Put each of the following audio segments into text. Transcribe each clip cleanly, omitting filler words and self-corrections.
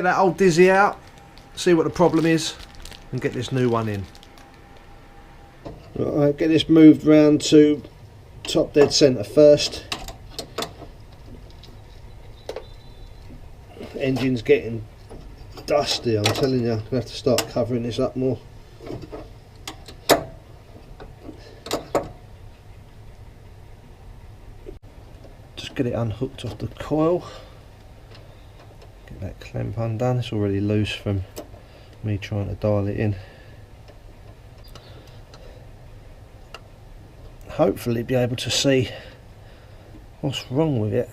get that old Dizzy out, see what the problem is, and get this new one in. Right, get this moved round to top dead centre first. Engine's getting dusty, I'm telling you. I'm going to have to start covering this up more. Just get it unhooked off the coil. Get that clamp undone. It's already loose from me trying to dial it in. Hopefully be able to see what's wrong with it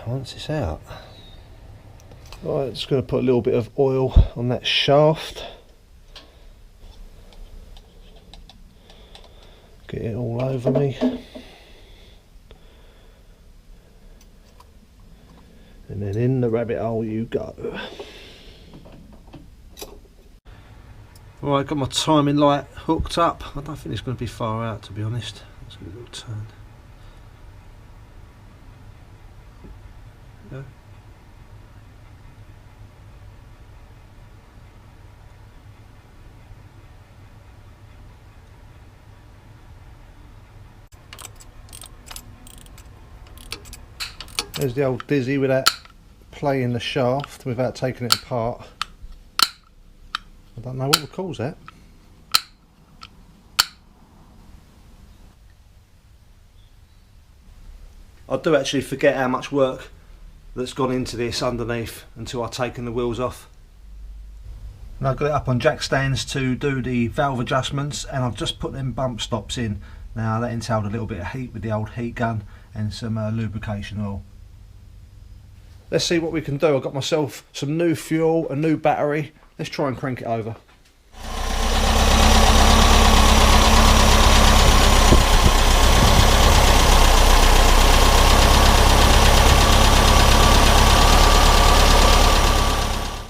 once it's out. Right, just going to put a little bit of oil on that shaft. Get it all over me. And then in the rabbit hole you go. Right, got my timing light hooked up. I don't think it's going to be far out, to be honest. Let's give it a little turn. There we go. There's the old Dizzy with that play in the shaft without taking it apart. I don't know what would cause that. I do actually forget how much work that's gone into this underneath until I've taken the wheels off. And I've got it up on jack stands to do the valve adjustments, and I've just put them bump stops in. Now that entailed a little bit of heat with the old heat gun and some lubrication oil. Let's see what we can do. I've got myself some new fuel, a new battery. Let's try and crank it over.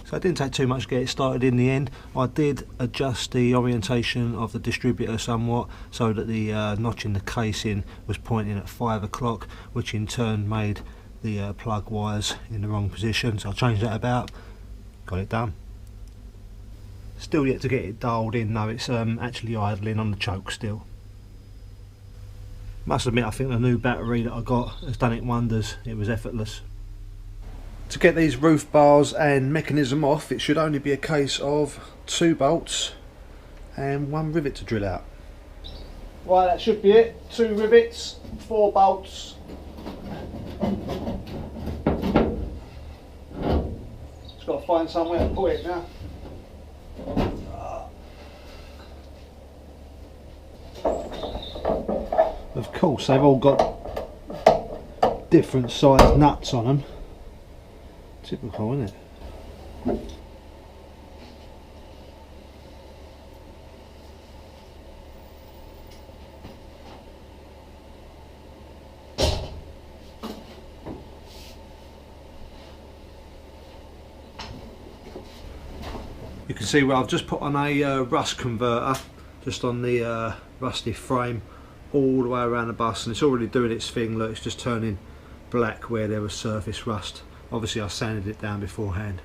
So it didn't take too much to get it started in the end. I did adjust the orientation of the distributor somewhat so that the notch in the casing was pointing at 5 o'clock, which in turn made the plug wires in the wrong position. So I changed that about, got it done. Still yet to get it dialed in though, it's actually idling on the choke still. Must admit, I think the new battery that I got has done it wonders. It was effortless. To get these roof bars and mechanism off, it should only be a case of 2 bolts and 1 rivet to drill out. Right, that should be it. 2 rivets, 4 bolts. Just got to find somewhere to put it now. Of course, they've all got different sized nuts on them. Typical, isn't it? You can see where I've just put on a rust converter just on the rusty frame all the way around the bus, and it's already doing its thing. Look, it's just turning black where there was surface rust. Obviously I sanded it down beforehand.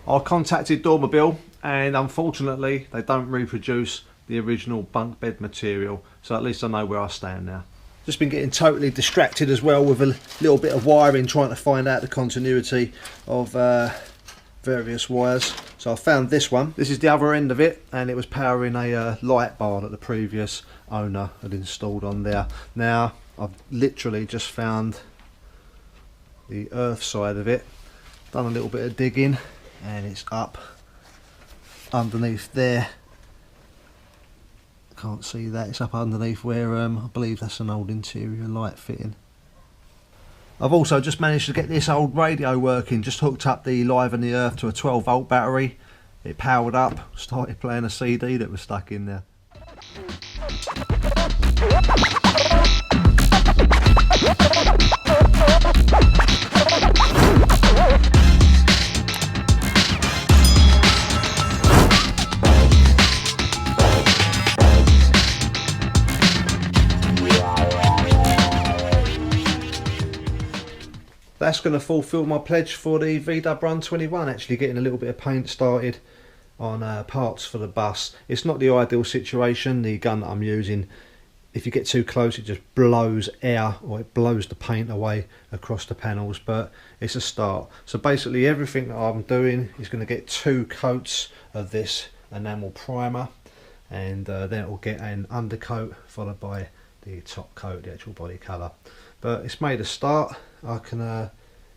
I contacted Dormobile and unfortunately they don't reproduce the original bunk bed material, so at least I know where I stand now. Just been getting totally distracted as well with a little bit of wiring, trying to find out the continuity of various wires. So I found this one. This is the other end of it, and it was powering a light bar that the previous owner had installed on there. Now I've literally just found the earth side of it, done a little bit of digging, and it's up underneath there. Can't see that, it's up underneath where I believe that's an old interior light fitting. I've also just managed to get this old radio working, just hooked up the Live and the Earth to a 12 volt battery. It powered up, started playing a CD that was stuck in there. that's going to fulfil my pledge for the VW Run 21, actually getting a little bit of paint started on parts for the bus. It's not the ideal situation. The gun that I'm using, if you get too close, it just blows air, or it blows the paint away across the panels, but it's a start. So basically everything that I'm doing is going to get 2 coats of this enamel primer, and then it will get an undercoat followed by the top coat, the actual body colour. But it's made a start. I can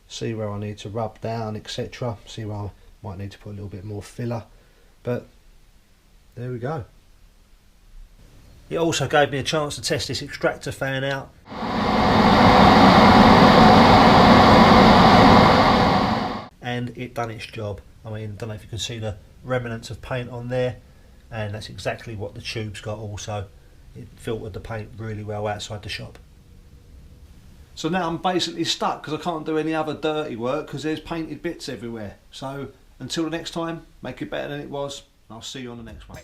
see where I need to rub down, etc. See where I might need to put a little bit more filler, but there we go. It also gave me a chance to test this extractor fan out. And it done its job. I mean, I don't know if you can see the remnants of paint on there, and that's exactly what the tube's got also. It filtered the paint really well outside the shop. So now I'm basically stuck because I can't do any other dirty work because there's painted bits everywhere. So until the next time, make it better than it was. I'll see you on the next one.